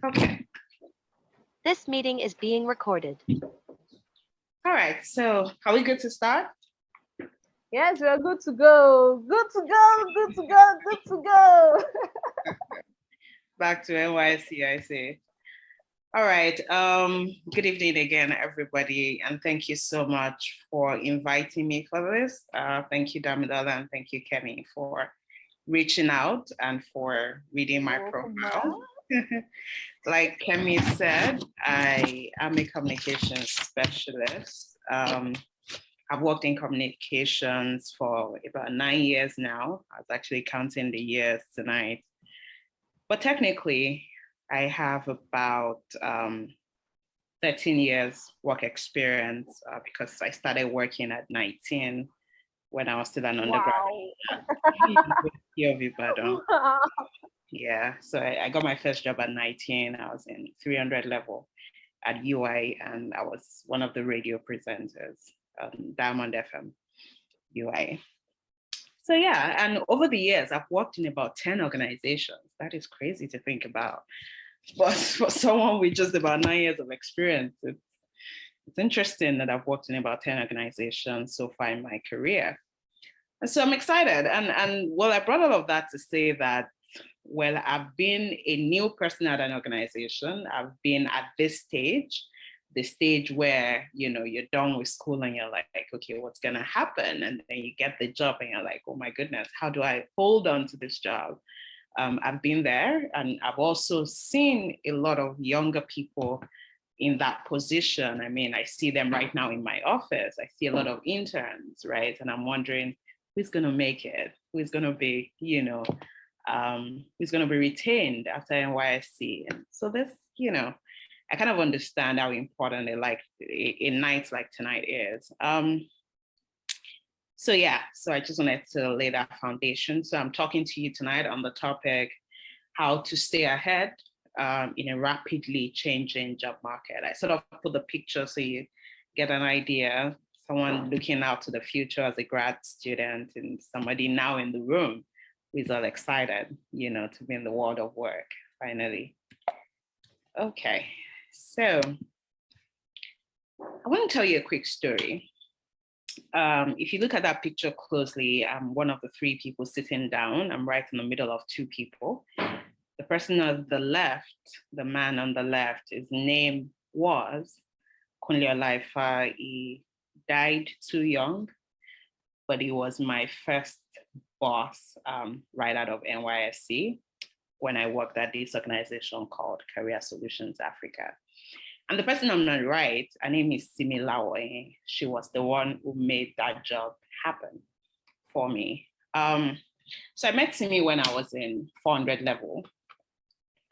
Okay. This meeting is being recorded. All right. So are we good to start? Yes, we're good to go. Good to go. Good to go. Good to go. Back to NYC, I say. All right. Good evening again, everybody. And thank you so much for inviting me for this. Thank you, Damilola, and thank you, Kemi, for reaching out and for reading my profile. Like Kemi said, I am a communications specialist. I've worked in communications for about 9 years now. I was actually counting the years tonight. But technically, I have about 13 years work experience because I started working at 19 when I was still an undergraduate at the University of Ibadan. Yeah, so I got my first job at 19. I was in 300 level at UI, and I was one of the radio presenters, Diamond FM UI. So yeah, and over the years, I've worked in about 10 organizations. That is crazy to think about. But for someone with just about 9 years of experience, it's interesting that I've worked in about 10 organizations so far in my career. And so I'm excited. And well, I brought all of that to say that, well, I've been a new person at an organization. I've been at this stage, the stage where, you're done with school and you're like, okay, what's going to happen? And then you get the job and you're like, oh my goodness, how do I hold on to this job? I've been there, and I've also seen a lot of younger people in that position. I mean, I see them right now in my office. I see a lot of interns, right? And I'm wondering who's going to make it, who's going to be, who's going to be retained after NYSC. And so this, I kind of understand how important a night like tonight is. So I just wanted to lay that foundation. So I'm talking to you tonight on the topic, how to stay ahead in a rapidly changing job market. I sort of put the picture so you get an idea, someone looking out to the future as a grad student and somebody now in the room who is all excited, to be in the world of work, finally. Okay, so I want to tell you a quick story. If you look at that picture closely, I'm one of the three people sitting down. I'm right in the middle of two people. The person on the left, the man on the left, his name was Kunle Olaifa. He died too young, but he was my first boss right out of NYSC when I worked at this organization called Career Solutions Africa. And the person on the right, her name is Simi Lawe. She was the one who made that job happen for me. So I met Simi when I was in 400 level.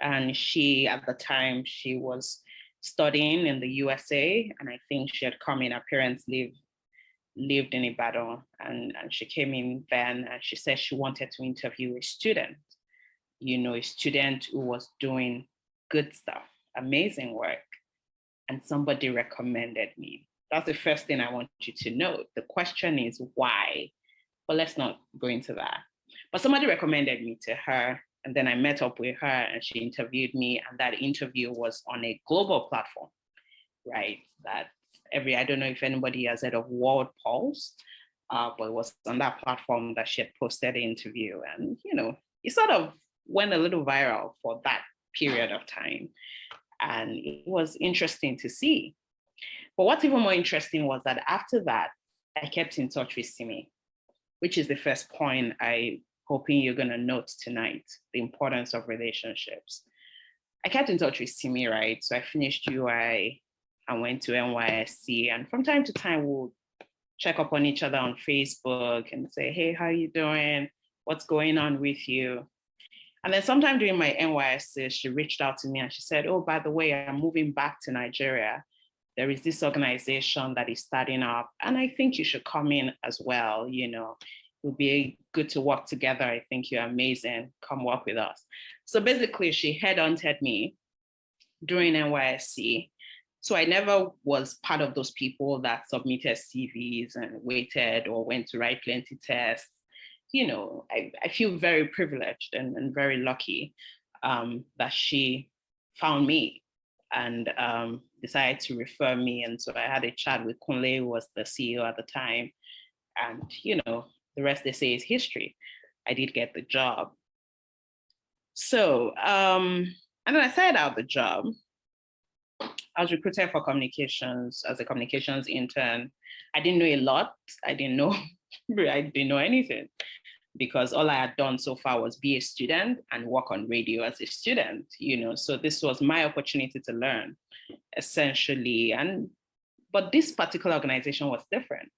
And she, at the time, she was studying in the USA. And I think she had come in, her parents lived in Ibadan. And she came in then and she said she wanted to interview a student, a student who was doing good stuff, amazing work. And somebody recommended me. That's the first thing I want you to know. The question is why? But let's not go into that. But somebody recommended me to her, and then I met up with her and she interviewed me, and that interview was on a global platform, right? I don't know if anybody has heard of World Pulse, but it was on that platform that she had posted the interview. And, it sort of went a little viral for that period of time. And it was interesting to see. But what's even more interesting was that after that, I kept in touch with Simi, which is the first point I'm hoping you're going to note tonight, the importance of relationships. I kept in touch with Simi, right? So I finished UI, I went to NYSC, and from time to time, we'll check up on each other on Facebook and say, hey, how are you doing? What's going on with you? And then sometime during my NYSC, she reached out to me and she said, oh, by the way, I'm moving back to Nigeria. There is this organization that is starting up, and I think you should come in as well. It would be good to work together. I think you're amazing. Come work with us. So basically, she headhunted me during NYSC. So I never was part of those people that submitted CVs and waited or went to write plenty tests. I feel very privileged and very lucky that she found me and decided to refer me. And so I had a chat with Kunle, who was the CEO at the time. And, the rest they say is history. I did get the job. So, and then I started out the job. I was recruited for communications as a communications intern. I didn't know a lot. I didn't know anything, because all I had done so far was be a student and work on radio as a student, so this was my opportunity to learn, essentially. But this particular organization was different,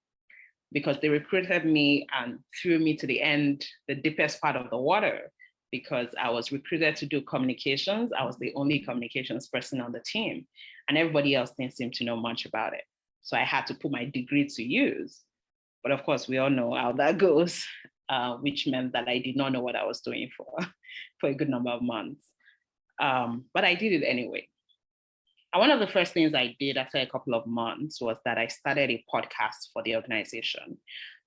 because they recruited me and threw me to the deepest part of the water, because I was recruited to do communications. I was the only communications person on the team, and everybody else didn't seem to know much about it. So I had to put my degree to use. But of course, we all know how that goes, which meant that I did not know what I was doing for a good number of months. But I did it anyway. And one of the first things I did after a couple of months was that I started a podcast for the organization.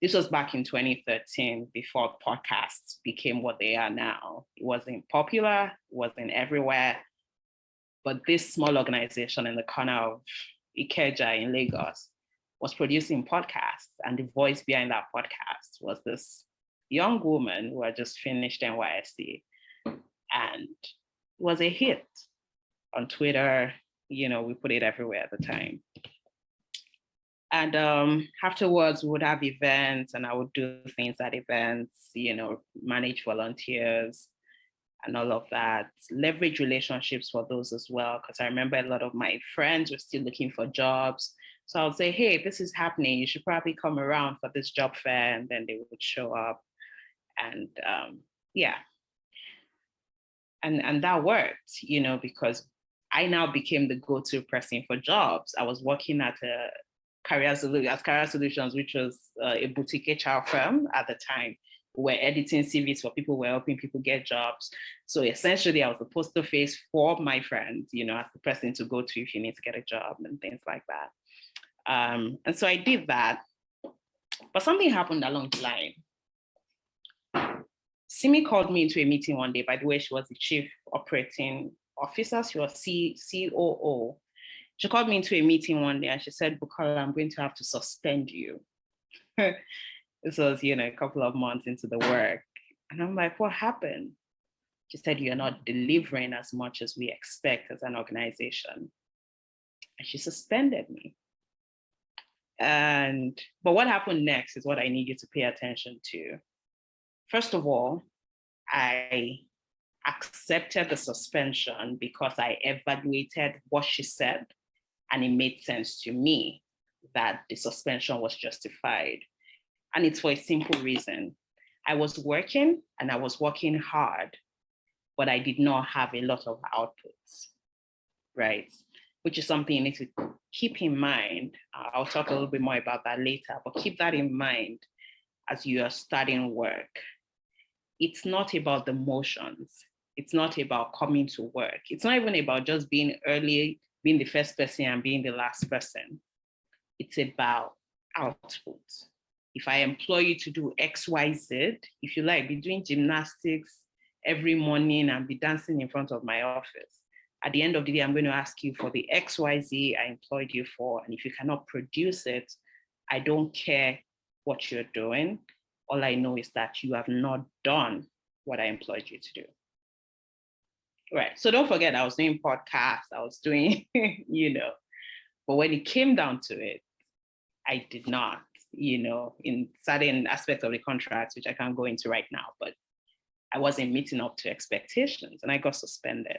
This was back in 2013, before podcasts became what they are now. It wasn't popular, it wasn't everywhere. But this small organization in the corner of Ikeja in Lagos was producing podcasts. And the voice behind that podcast was this young woman who had just finished NYSC. And it was a hit on Twitter. We put it everywhere at the time. And afterwards, we would have events, and I would do things at events, manage volunteers and all of that, leverage relationships for those as well, because I remember a lot of my friends were still looking for jobs. So I would say, hey, this is happening. You should probably come around for this job fair. And then they would show up. And yeah. And that worked, because I now became the go-to person for jobs. I was working at Career Solutions, which was a boutique HR firm at the time. We were editing CVs for people, we were helping people get jobs. So essentially, I was the poster face for my friends, as the person to go to if you need to get a job and things like that. And so I did that. But something happened along the line. Simi called me into a meeting one day. By the way, she was the chief operating officer. She was COO. She called me into a meeting one day and she said, Bukola, I'm going to have to suspend you. This was, a couple of months into the work. And I'm like, what happened? She said, you're not delivering as much as we expect as an organization. And she suspended me. But what happened next is what I need you to pay attention to. First of all, I accepted the suspension because I evaluated what she said, and it made sense to me that the suspension was justified. And it's for a simple reason. I was working and I was working hard, but I did not have a lot of outputs, right? Which is something you need to keep in mind. I'll talk a little bit more about that later, but keep that in mind as you are starting work. It's not about the motions. It's not about coming to work. It's not even about just being early, being the first person and being the last person. It's about output. If I employ you to do X, Y, Z, if you like, be doing gymnastics every morning and be dancing in front of my office. At the end of the day, I'm going to ask you for the X, Y, Z I employed you for. And if you cannot produce it, I don't care what you're doing. All I know is that you have not done what I employed you to do. Right. So don't forget, I was doing podcasts, I was doing, but when it came down to it, I did not, in certain aspects of the contracts, which I can't go into right now, but I wasn't meeting up to expectations and I got suspended.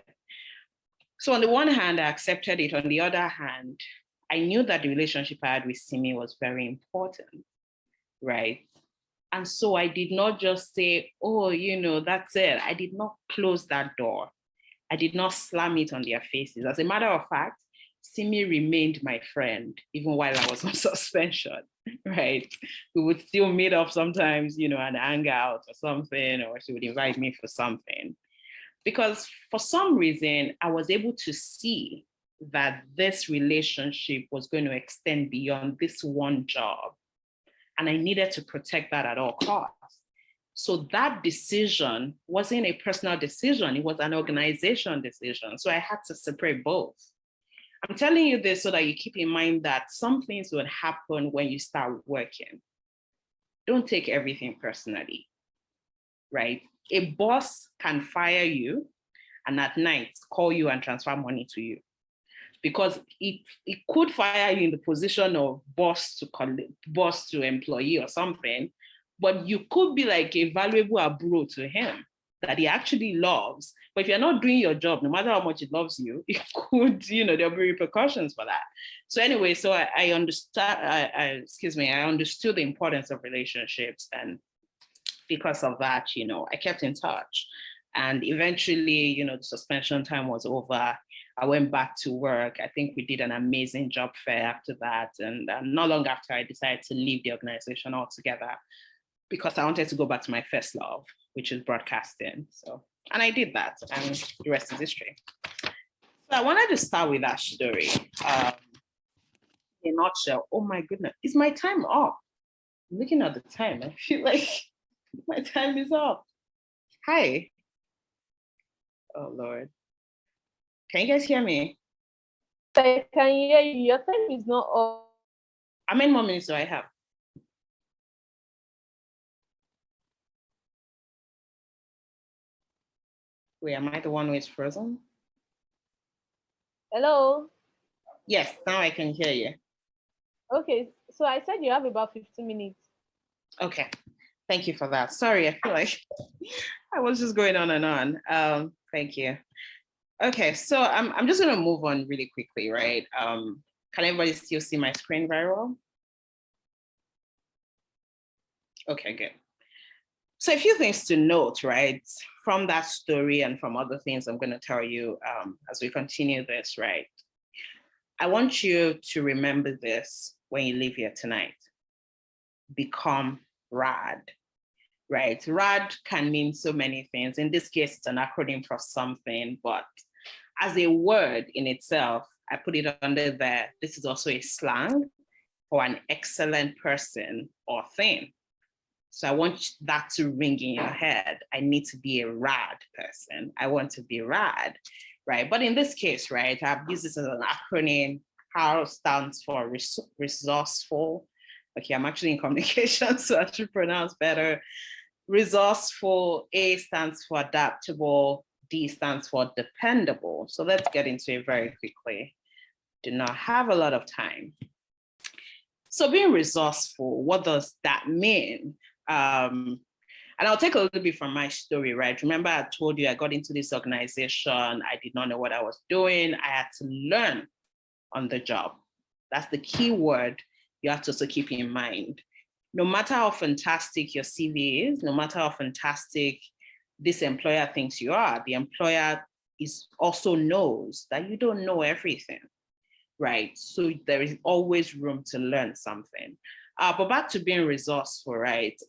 So on the one hand, I accepted it. On the other hand, I knew that the relationship I had with Simi was very important, right? And so I did not just say, oh, that's it. I did not close that door. I did not slam it on their faces. As a matter of fact, Simi remained my friend, even while I was on suspension, right? We would still meet up sometimes, and hang out or something, or she would invite me for something. Because for some reason, I was able to see that this relationship was going to extend beyond this one job. And I needed to protect that at all costs. So that decision wasn't a personal decision, it was an organization decision. So I had to separate both. I'm telling you this so that you keep in mind that some things will happen when you start working. Don't take everything personally, right? A boss can fire you and at night call you and transfer money to you, because it could fire you in the position of boss to employee or something, but you could be like a valuable abro to him that he actually loves. But if you're not doing your job, no matter how much he loves you, it could, there'll be repercussions for that. So anyway, so I understand, I understood the importance of relationships. And because of that, I kept in touch. And eventually, the suspension time was over. I went back to work. I think we did an amazing job fair after that. And not long after, I decided to leave the organization altogether because I wanted to go back to my first love, which is broadcasting. And I did that, and the rest is history. So I wanted to start with that story. In a nutshell, oh my goodness, is my time up? I'm looking at the time. I feel like my time is up. Hi. Oh, Lord. Can you guys hear me? I can hear you. Your time is not up. How many more minutes do I have? Wait, am I the one who is frozen? Hello? Yes, now I can hear you. Okay, so I said you have about 15 minutes. Okay, thank you for that. Sorry, I feel like I was just going on and on. Thank you. Okay, so I'm just gonna move on really quickly, right? Can everybody still see my screen very well? Okay, good. So a few things to note, right? From that story and from other things I'm gonna tell you as we continue this, right? I want you to remember this when you leave here tonight. Become RAD, right? RAD can mean so many things. In this case, it's an acronym for something, but as a word in itself, I put it under there. This is also a slang for an excellent person or thing. So I want that to ring in your head. I need to be a RAD person. I want to be RAD, right? But in this case, right, I've used this as an acronym. R stands for resourceful. Okay, I'm actually in communication, so I should pronounce better. Resourceful. A stands for adaptable. D stands for dependable. So let's get into it very quickly. Do not have a lot of time. So being resourceful, what does that mean? And I'll take a little bit from my story, right? Remember, I told you I got into this organization. I did not know what I was doing. I had to learn on the job. That's the key word you have to also keep in mind. No matter how fantastic your CV is, no matter how fantastic this employer thinks you are, the employer also knows that you don't know everything, right? So there is always room to learn something. But back to being resourceful, right?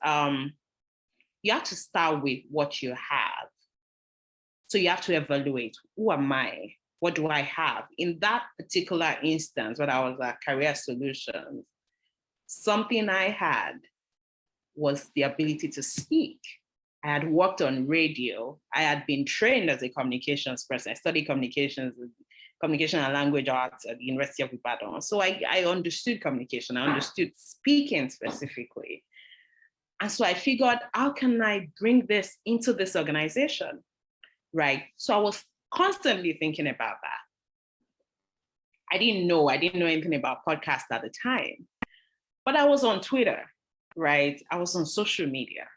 You have to start with what you have. So you have to evaluate, who am I? What do I have? In that particular instance, when I was at Career Solutions, something I had was the ability to speak. I had worked on radio. I had been trained as a communications person. I studied communication and language arts at the University of Ibadan. So I understood communication. I understood speaking specifically. And so I figured, how can I bring this into this organization, right? So I was constantly thinking about that. I didn't know anything about podcasts at the time, but I was on Twitter, right? I was on social media.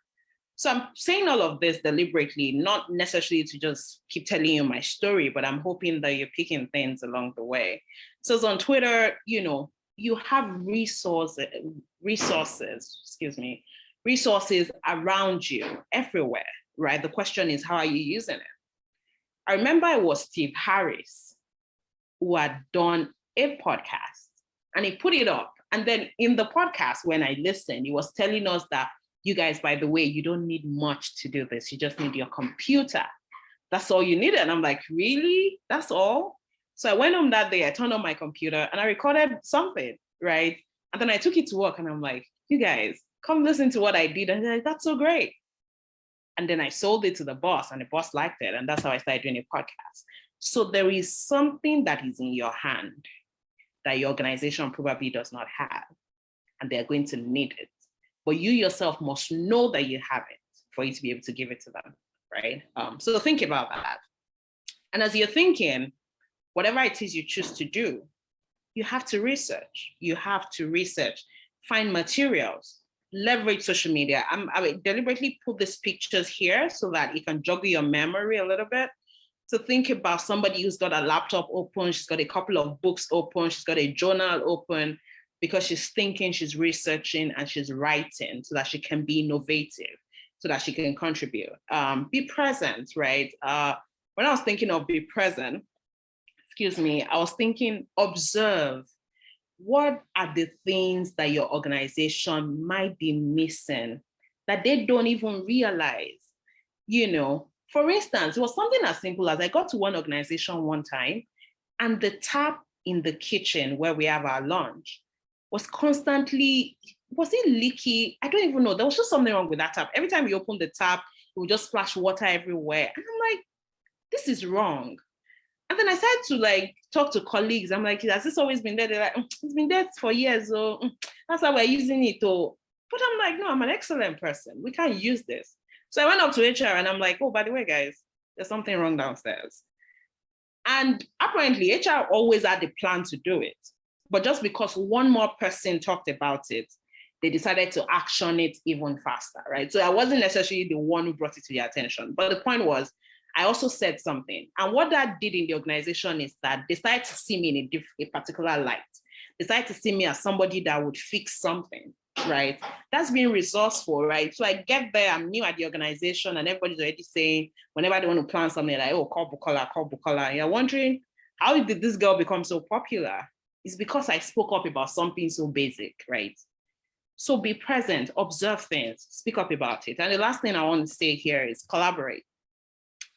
So I'm saying all of this deliberately, not necessarily to just keep telling you my story, but I'm hoping that you're picking things along the way. So it's on Twitter, you have resources around you everywhere, right? The question is, how are you using it? I remember it was Steve Harris who had done a podcast and he put it up. And then in the podcast, when I listened, he was telling us that, you guys, by the way, you don't need much to do this. You just need your computer. That's all you need. And I'm like, really? That's all? So I went home that day, I turned on my computer and I recorded something, right? And then I took it to work and I'm like, you guys, come listen to what I did. And they're like, that's so great. And then I sold it to the boss, and the boss liked it. And that's how I started doing a podcast. So there is something that is in your hand that your organization probably does not have, and they're going to need it. But you yourself must know that you have it for you to be able to give it to them, right? So think about that. And as you're thinking, whatever it is you choose to do, you have to research. You have to research, find materials, leverage social media. I deliberately put these pictures here so that you can joggle your memory a little bit. So think about somebody who's got a laptop open, she's got a couple of books open, she's got a journal open, because she's thinking, she's researching, and she's writing so that she can be innovative, so that she can contribute. Be present, right? When I was thinking of be present, I was thinking, observe. What are the things that your organization might be missing that they don't even realize? For instance, it was something as simple as I got to one organization one time, and the tap in the kitchen where we have our lunch was constantly, was it leaky? I don't even know. There was just something wrong with that tap. Every time you open the tap, it would just splash water everywhere. And I'm like, this is wrong. And then I started to talk to colleagues. I'm like, has this always been there? They're like, it's been there for years. So that's how we're using it. But I'm like, no, I'm an excellent person. We can't use this. So I went up to HR and I'm like, oh, by the way, guys, there's something wrong downstairs. And apparently HR always had the plan to do it. But just because one more person talked about it, they decided to action it even faster, right? So I wasn't necessarily the one who brought it to their attention. But the point was, I also said something. And what that did in the organization is that they started to see me in a particular light. They started to see me as somebody that would fix something, right? That's being resourceful, right? So I get there, I'm new at the organization, and everybody's already saying, whenever they want to plan something, like, oh, call Bukola, call Bukola. And you're wondering, how did this girl become so popular? It's because I spoke up about something so basic, right? So be present, observe things, speak up about it. And the last thing I want to say here is collaborate.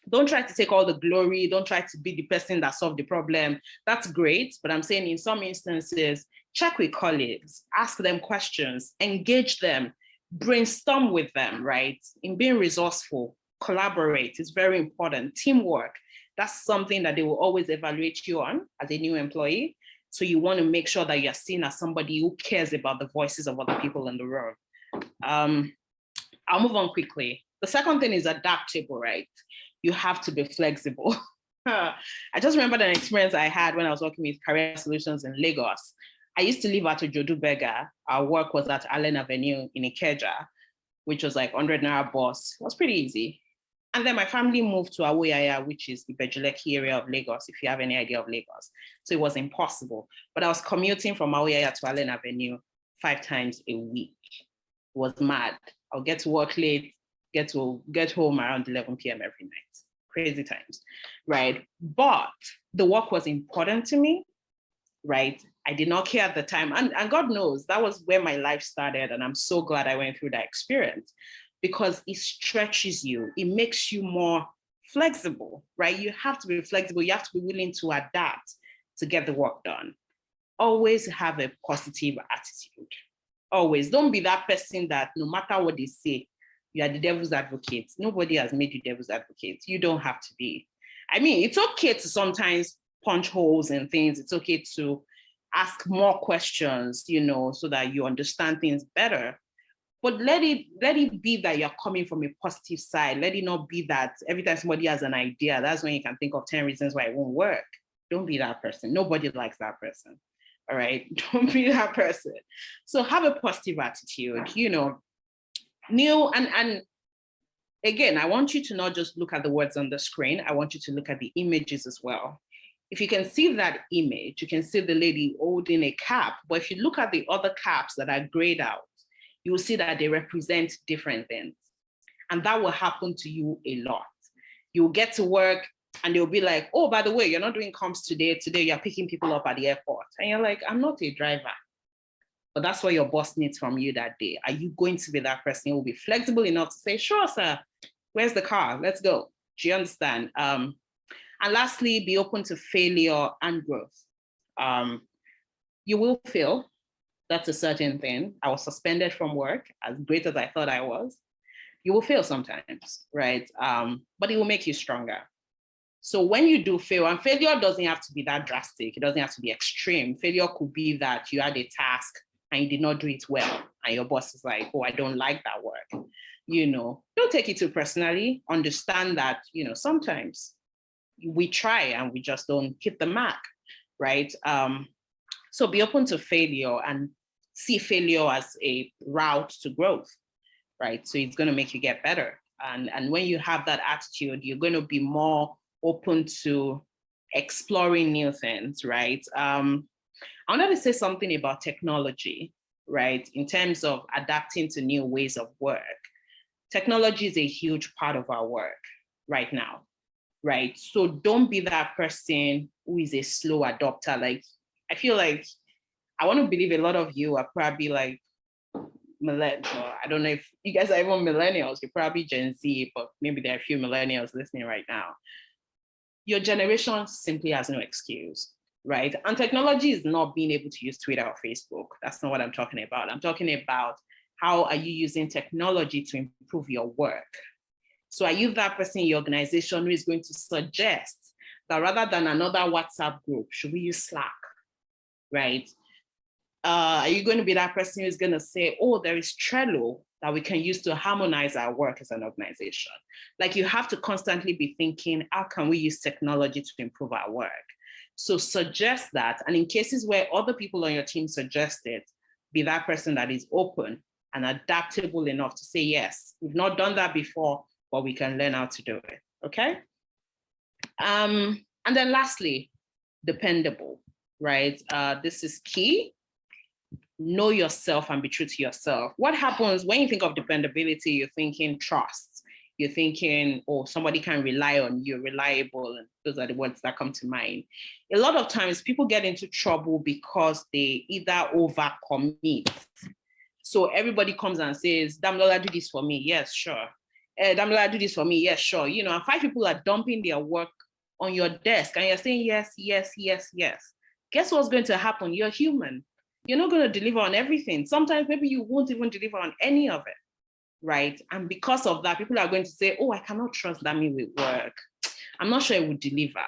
Don't try to take all the glory. Don't try to be the person that solved the problem. That's great. But I'm saying in some instances, check with colleagues, ask them questions, engage them, brainstorm with them, right? In being resourceful, collaborate is very important. Teamwork, that's something that they will always evaluate you on as a new employee. So you want to make sure that you're seen as somebody who cares about the voices of other people in the room. I'll move on quickly. The second thing is adaptable, right? You have to be flexible. I just remembered an experience I had when I was working with Career Solutions in Lagos. I used to live at Ojodu Berger. Our work was at Allen Avenue in Ikeja, which was like 100 Naira bus. It was pretty easy. And then my family moved to Awoyaya, which is the Bejuleki area of Lagos, if you have any idea of Lagos. So it was impossible. But I was commuting from Awoyaya to Allen Avenue 5 times a week. It was mad. I'll get to work late, get home around 11 p.m. every night. Crazy times, right? But the work was important to me, right? I did not care at the time. And God knows that was where my life started. And I'm so glad I went through that experience, because it stretches you. It makes you more flexible, right? You have to be flexible. You have to be willing to adapt to get the work done. Always have a positive attitude. Always. Don't be that person that no matter what they say, you are the devil's advocate. Nobody has made you devil's advocate. You don't have to be. I mean, it's okay to sometimes punch holes in things. It's okay to ask more questions, so that you understand things better. But let it be that you're coming from a positive side. Let it not be that every time somebody has an idea, that's when you can think of 10 reasons why it won't work. Don't be that person. Nobody likes that person. All right. Don't be that person. So have a positive attitude, new and again, I want you to not just look at the words on the screen. I want you to look at the images as well. If you can see that image, you can see the lady holding a cap. But if you look at the other caps that are grayed out, you will see that they represent different things. And that will happen to you a lot. You'll get to work and they'll be like, oh, by the way, you're not doing comms today. Today you're picking people up at the airport. And you're like, I'm not a driver. But that's what your boss needs from you that day. Are you going to be that person who will be flexible enough to say, sure, sir, where's the car? Let's go. Do you understand? And lastly, be open to failure and growth. You will fail. That's a certain thing. I was suspended from work, as great as I thought I was. You will fail sometimes, right? But it will make you stronger. So when you do fail, and failure doesn't have to be that drastic, it doesn't have to be extreme. Failure could be that you had a task and you did not do it well, and your boss is like, oh, I don't like that work. Don't take it too personally. Understand that, sometimes we try and we just don't hit the mark, right? So be open to failure and see failure as a route to growth, right? So it's going to make you get better. And when you have that attitude, you're going to be more open to exploring new things, right? I wanted to say something about technology, right? In terms of adapting to new ways of work. Technology is a huge part of our work right now, right? So don't be that person who is a slow adopter. Like, I feel like, I want to believe a lot of you are probably like millennials. I don't know if you guys are even millennials. You're probably Gen Z, but maybe there are a few millennials listening right now. Your generation simply has no excuse, right? And technology is not being able to use Twitter or Facebook. That's not what I'm talking about. I'm talking about how are you using technology to improve your work? So are you that person in your organization who is going to suggest that rather than another WhatsApp group, should we use Slack, right? Are you going to be that person who's going to say, oh, there is Trello that we can use to harmonize our work as an organization? Like, you have to constantly be thinking, how can we use technology to improve our work? So suggest that. And in cases where other people on your team suggest it, be that person that is open and adaptable enough to say, yes, we've not done that before, but we can learn how to do it, okay? And then lastly, dependable, right? This is key. Know yourself and be true to yourself. What happens when you think of dependability? You're thinking trust. You're thinking, oh, somebody can rely on you, reliable. And those are the words that come to mind. A lot of times people get into trouble because they either overcommit. So everybody comes and says, Damilola, do this for me. Yes, sure. Damilola, do this for me. Yes, sure. And 5 people are dumping their work on your desk and you're saying, yes, yes, yes, yes. Guess what's going to happen? You're human. You're not going to deliver on everything. Sometimes maybe you won't even deliver on any of it, right? And because of that, people are going to say, oh, I cannot trust Dami with work. I'm not sure it would deliver.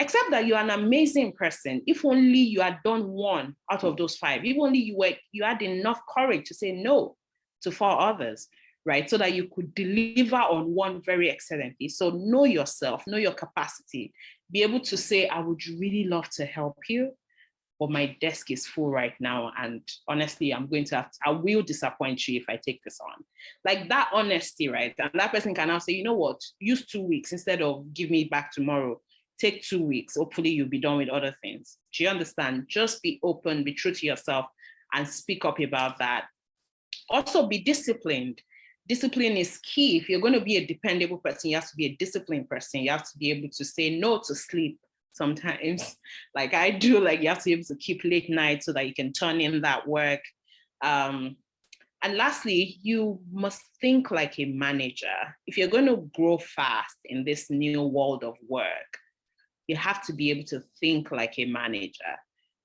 Except that you're an amazing person. If only you had done 1 out of those 5, if only you had enough courage to say no to 4 others, right? So that you could deliver on 1 very excellently. So know yourself, know your capacity, be able to say, I would really love to help you, but my desk is full right now. And honestly, I will disappoint you if I take this on. Like that honesty, right? And that person can now say, you know what, use 2 weeks instead of give me back tomorrow. Take 2 weeks. Hopefully you'll be done with other things. Do you understand? Just be open, be true to yourself and speak up about that. Also be disciplined. Discipline is key. If you're going to be a dependable person, you have to be a disciplined person. You have to be able to say no to sleep sometimes, like I do. Like, you have to be able to keep late nights so that you can turn in that work. And lastly, you must think like a manager. If you're going to grow fast in this new world of work, you have to be able to think like a manager,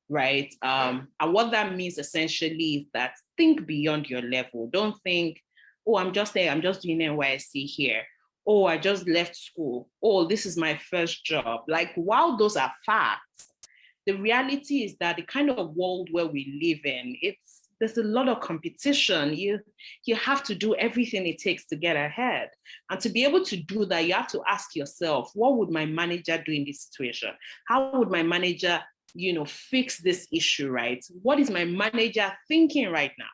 right? And what that means essentially is that think beyond your level. Don't think, oh, I'm just doing NYSC here. Oh, I just left school. Oh, this is my first job. Like, while those are facts, the reality is that the kind of world where we live in, there's a lot of competition. You have to do everything it takes to get ahead. And to be able to do that, you have to ask yourself, what would my manager do in this situation? How would my manager, fix this issue, right? What is my manager thinking right now?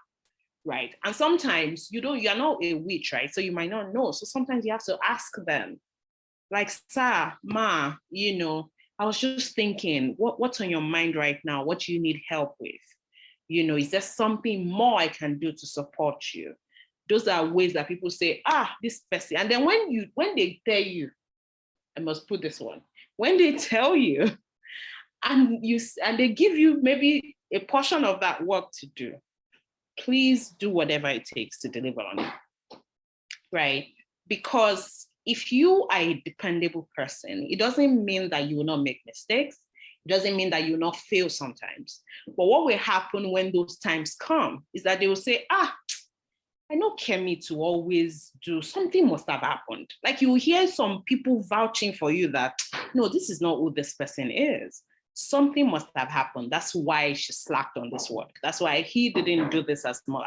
Right. And sometimes you're not a witch, right? So you might not know. So sometimes you have to ask them, like, sir, ma, I was just thinking, what's on your mind right now? What do you need help with? Is there something more I can do to support you? Those are ways that people say, this person. And then when they tell you, I must put this one, when they tell you and they give you maybe a portion of that work to do, please do whatever it takes to deliver on it, right? Because if you are a dependable person, it doesn't mean that you will not make mistakes. It doesn't mean that you will not fail sometimes. But what will happen when those times come is that they will say, I know Kemi to always do something must have happened. Like you hear some people vouching for you that, no, this is not who this person is. Something must have happened. That's why she slacked on this work. That's why he didn't do this as much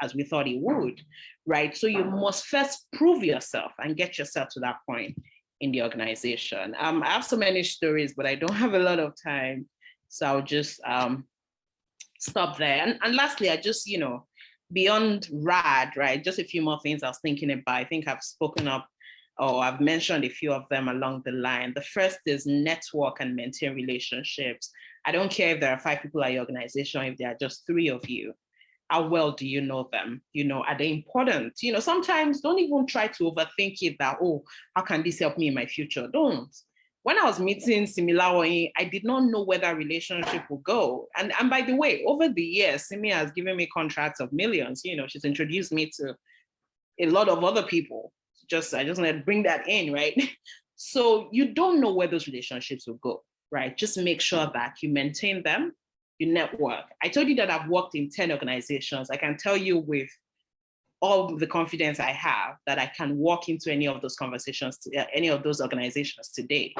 as we thought he would, right? So you must first prove yourself and get yourself to that point in the organization. I have so many stories, but I don't have a lot of time. So I'll just stop there. And lastly, I just, beyond RAD, right? Just a few more things I was thinking about. I think I've spoken up or I've mentioned a few of them along the line. The first is network and maintain relationships. I don't care if there are 5 people at your organization, if there are just 3 of you. How well do you know them? Are they important? Sometimes don't even try to overthink it that, oh, how can this help me in my future? Don't. When I was meeting Similawa, I did not know where that relationship would go. And by the way, over the years, Simi has given me contracts of millions. She's introduced me to a lot of other people. I just want to bring that in, right? So you don't know where those relationships will go, right? Just make sure that you maintain them, you network. I told you that I've worked in 10 organizations. I can tell you with all the confidence I have that I can walk into any of those conversations, any of those organizations today,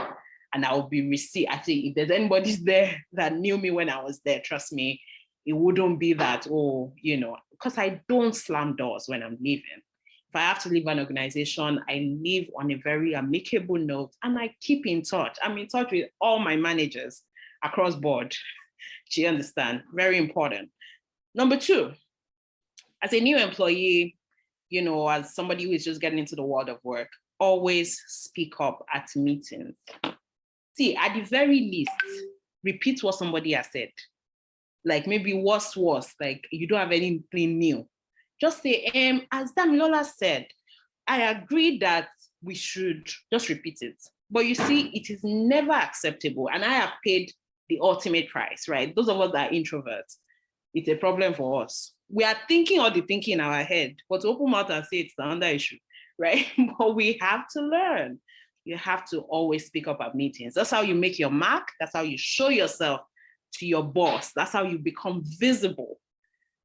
and I will be received. Actually, if there's anybody there that knew me when I was there, trust me, it wouldn't be that, because I don't slam doors when I'm leaving. If I have to leave an organization, I leave on a very amicable note and I keep in touch. I'm in touch with all my managers across board. Do you understand? Very important. Number 2, as a new employee, as somebody who is just getting into the world of work, always speak up at meetings. See, at the very least, repeat what somebody has said. Like maybe worse, like you don't have anything new. Just say, as Damilola said, I agree that we should just repeat it. But you see, it is never acceptable. And I have paid the ultimate price, right? Those of us that are introverts, it's a problem for us. We are thinking all the thinking in our head, but to open mouth and say it's another issue, right? But we have to learn. You have to always speak up at meetings. That's how you make your mark. That's how you show yourself to your boss. That's how you become visible.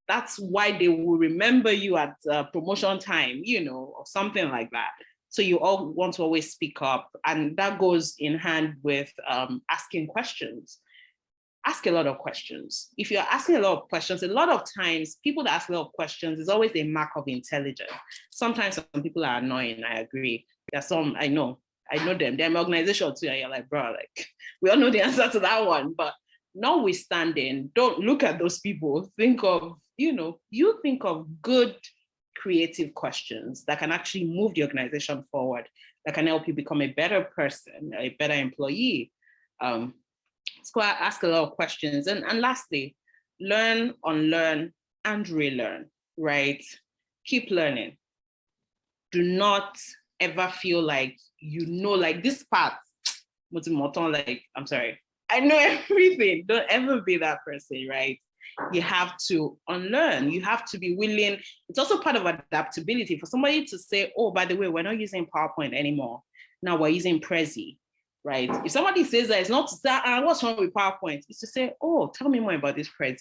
That's why they will remember you at promotion time, or something like that. So you all want to always speak up. And that goes in hand with asking questions. Ask a lot of questions. If you're asking a lot of questions, a lot of times people that ask a lot of questions is always a mark of intelligence. Sometimes some people are annoying, I agree. There's some, I know them. They're my organization too, and you're like, bro, like, we all know the answer to that one. But notwithstanding, don't look at those people. Think of, you think of good, creative questions that can actually move the organization forward, that can help you become a better person, a better employee. So I ask a lot of questions. And lastly, learn, unlearn, and relearn, right? Keep learning. Do not ever feel like like this part, like, I'm sorry, I know everything. Don't ever be that person, right? You have to unlearn. You have to be willing. It's also part of adaptability for somebody to say, oh, by the way, we're not using PowerPoint anymore. Now we're using Prezi, right? If somebody says that, it's not to say, what's wrong with PowerPoint? It's to say, oh, tell me more about this Prezi.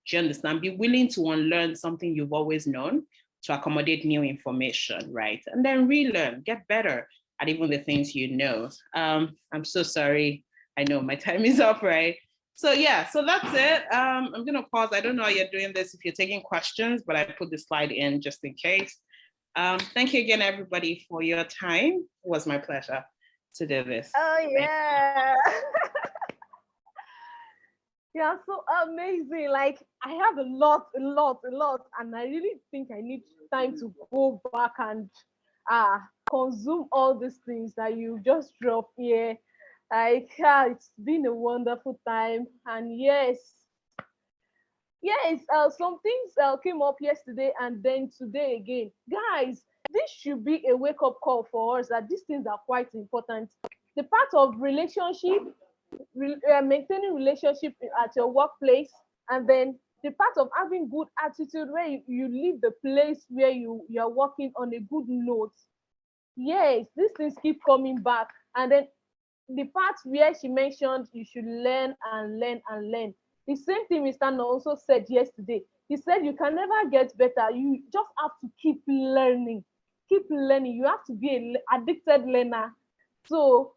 Do you understand? Be willing to unlearn something you've always known to accommodate new information, right? And then relearn, get better at even the things you know. I'm so sorry. I know my time is up, right? So yeah, so that's it. I'm gonna pause. I don't know how you're doing this, if you're taking questions, but I put the slide in just in case. Thank you again, everybody, for your time. It was my pleasure to do this. Oh yeah. Yeah, so amazing. Like I have a lot, and I really think I need time to go back and consume all these things that you just dropped here. Like it's been a wonderful time, and yes, some things came up yesterday and then today again. Guys, this should be a wake-up call for us that these things are quite important. The part of relationship, maintaining relationship at your workplace, and then the part of having good attitude where you leave the place where you're working on a good note. Yes, these things keep coming back. And then the part where she mentioned you should learn and learn and learn. The same thing Mr. No also said yesterday. He said you can never get better. You just have to keep learning. Keep learning. You have to be an addicted learner. So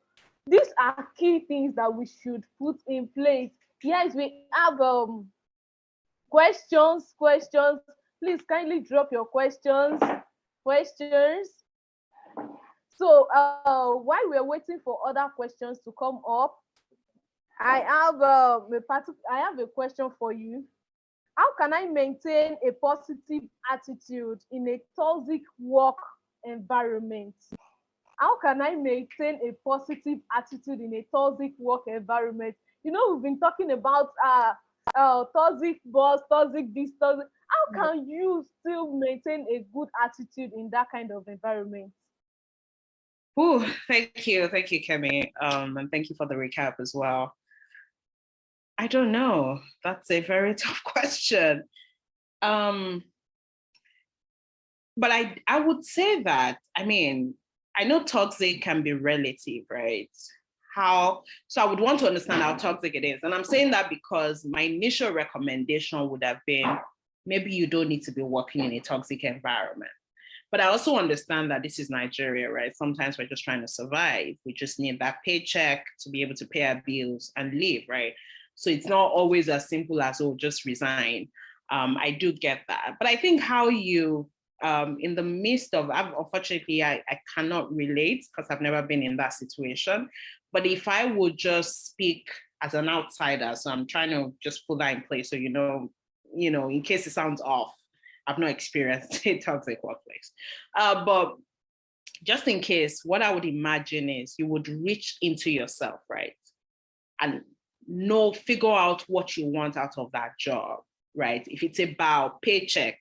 these are key things that we should put in place. Yes, we have questions. Please kindly drop your questions. So while we're waiting for other questions to come up, I have a question for you. How can I maintain a positive attitude in a toxic work environment? How can I maintain a positive attitude in a toxic work environment? You know, we've been talking about toxic boss, toxic this, toxic. How can you still maintain a good attitude in that kind of environment? Ooh, thank you, Kemi, and thank you for the recap as well. I don't know. That's a very tough question. But I would say that, I mean, I know toxic can be relative, right? So I would want to understand how toxic it is. And I'm saying that because my initial recommendation would have been, maybe you don't need to be working in a toxic environment. But I also understand that this is Nigeria, right? Sometimes we're just trying to survive. We just need that paycheck to be able to pay our bills and live, right? So it's not always as simple as, oh, just resign. I do get that. But I think how you, in the midst of, unfortunately, I cannot relate because I've never been in that situation. But if I would just speak as an outsider, so I'm trying to just put that in place so you know, in case it sounds off, I've not experienced a toxic workplace. But just in case, what I would imagine is you would reach into yourself, right? And figure out what you want out of that job, right? If it's about paycheck,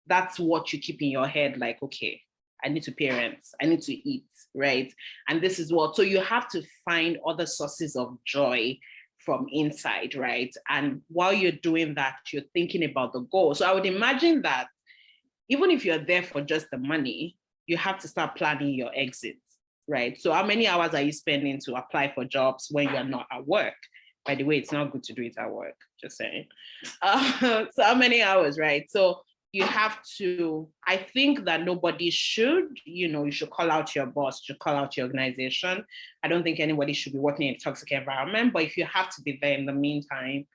that's what you keep in your head, like, okay, I need to pay rent, I need to eat, right? And this is what, so you have to find other sources of joy from inside, right? And while you're doing that, you're thinking about the goal. So I would imagine that even if you're there for just the money, you have to start planning your exit, right? So how many hours are you spending to apply for jobs when you're not at work? By the way, it's not good to do it at work, just saying. So how many hours, right? So you have to, I think that nobody should, you should call out your boss, you should call out your organization. I don't think anybody should be working in a toxic environment, but if you have to be there in the meantime,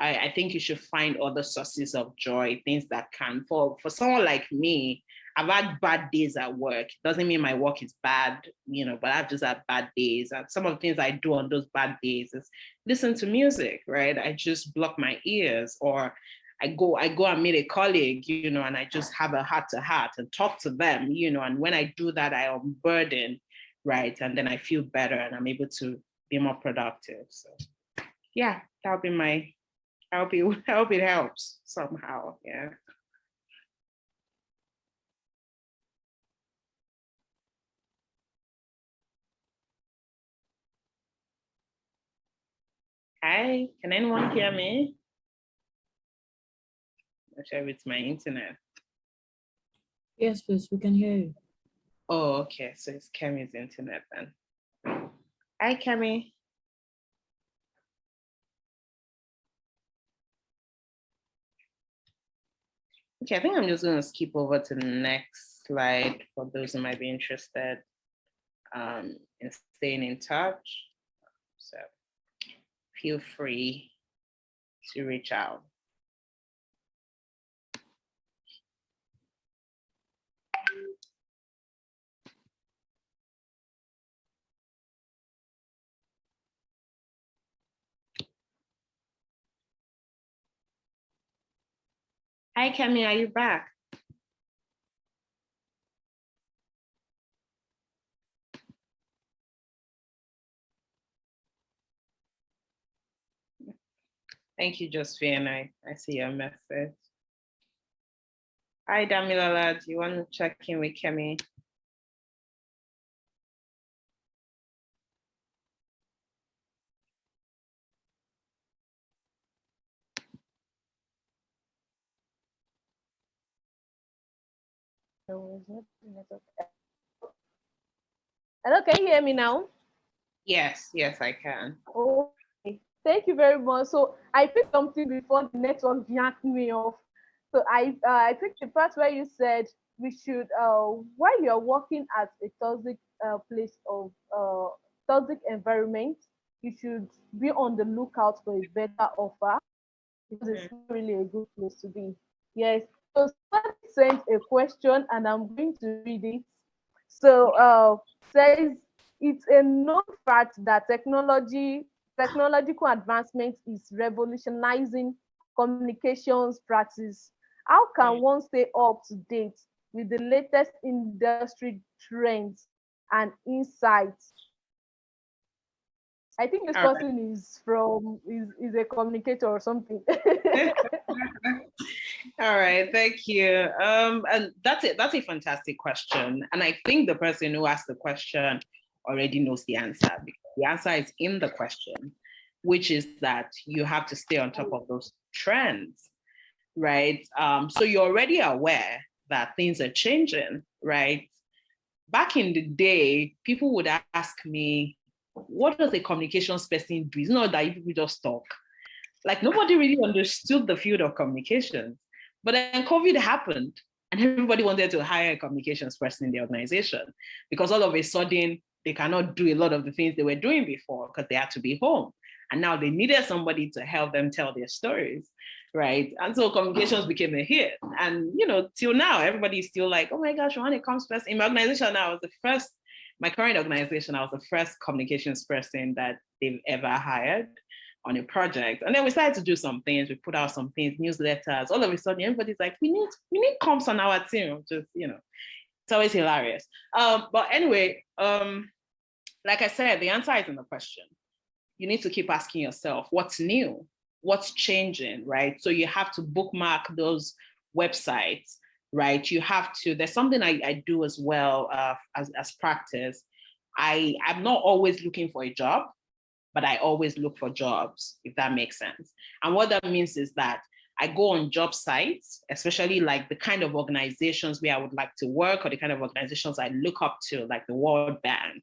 I think you should find other sources of joy, things that can, for someone like me, I've had bad days at work. It doesn't mean my work is bad, but I've just had bad days. And some of the things I do on those bad days is listen to music, right? I just block my ears, or I go and meet a colleague, and I just have a heart-to-heart and talk to them, and when I do that, I unburden, right? And then I feel better and I'm able to be more productive. So yeah, that'll be my, I hope it helps somehow, yeah. Hi, can anyone hear me? Not sure if it's my internet. Yes, please, we can hear you. Oh, okay, so it's Kemi's internet then. Hi, Kemi. Okay, I think I'm just gonna skip over to the next slide for those who might be interested in staying in touch. So feel free to reach out. Hi, Kemi, are you back? Thank you, Josephine. I see your message. Hi, Damilola. Do you want to check in with Kemi? Hello, can you hear me now? Yes, I can. Okay, thank you very much. So I picked something before the network yanked me off. So I think the part where you said we should while you're working at a toxic place of toxic environment, you should be on the lookout for a better offer because it's not really a good place to be. Yes. So somebody sent a question and I'm going to read it. So says it's a known fact that technological advancement is revolutionizing communications practice. How can one stay up to date with the latest industry trends and insights? I think this All right. person is a communicator or something. All right, thank you. And that's it. That's a fantastic question. And I think the person who asked the question already knows the answer because the answer is in the question, which is that you have to stay on top of those trends, right? So you're already aware that things are changing, right? Back in the day, people would ask me, what does a communications person do? It's not that you people just talk. Like nobody really understood the field of communications. But then COVID happened and everybody wanted to hire a communications person in the organization because all of a sudden they cannot do a lot of the things they were doing before because they had to be home. And now they needed somebody to help them tell their stories, right? And so communications became a hit. And, till now, everybody's still like, oh my gosh, when it comes first in my organization, my current organization, I was the first communications person that they've ever hired on a project. And then we started to do some things. We put out some things, newsletters. All of a sudden, everybody's like, we need comms on our team. Just, it's always hilarious. But anyway, like I said, the answer is in the question. You need to keep asking yourself, what's new? What's changing, right? So you have to bookmark those websites, right? There's something I do as well as practice. I'm not always looking for a job, but I always look for jobs, if that makes sense. And what that means is that I go on job sites, especially like the kind of organizations where I would like to work or the kind of organizations I look up to, like the World Bank,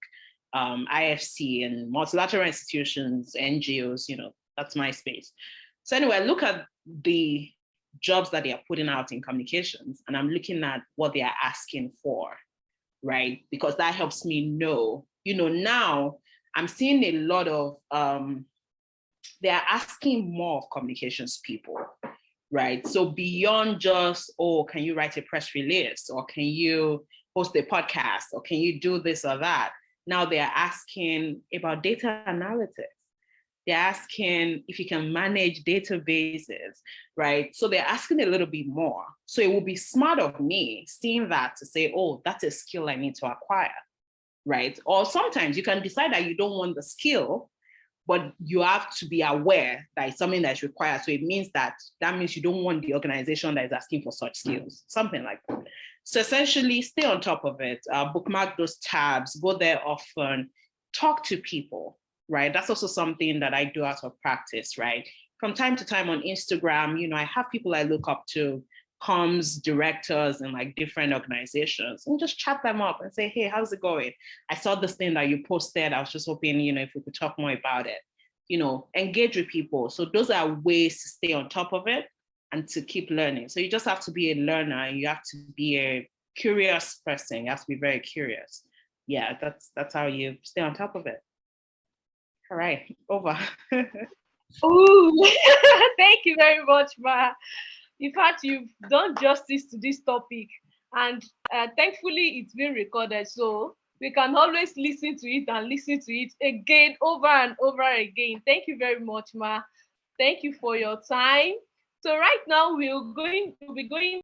IFC, and multilateral institutions, NGOs, that's my space. So anyway, I look at the jobs that they are putting out in communications, and I'm looking at what they are asking for, right? Because that helps me know, now I'm seeing a lot of, they're asking more of communications people, right? So beyond just, can you write a press release? Or can you host a podcast? Or can you do this or that? Now they're asking about data analytics. They're asking if you can manage databases, right? So they're asking a little bit more. So it would be smart of me seeing that to say, that's a skill I need to acquire, right? Or sometimes you can decide that you don't want the skill, but you have to be aware that it's something that's required. So it means that means you don't want the organization that is asking for such skills, something like that. So essentially stay on top of it, bookmark those tabs, go there often, talk to people, right? That's also something that I do out of practice, right? From time to time on Instagram, I have people I look up to, comms directors and like different organizations, and just chat them up and say, hey, how's it going? I saw this thing that you posted. I was just hoping, if we could talk more about it, engage with people. So those are ways to stay on top of it and to keep learning. So you just have to be a learner and you have to be a curious person. You have to be very curious. Yeah, that's how you stay on top of it. All right, over. Ooh, thank you very much, Ma. In fact, you've done justice to this topic, and thankfully it's been recorded, so we can always listen to it and listen to it again, over and over again. Thank you very much, Ma. Thank you for your time. So right now we'll be going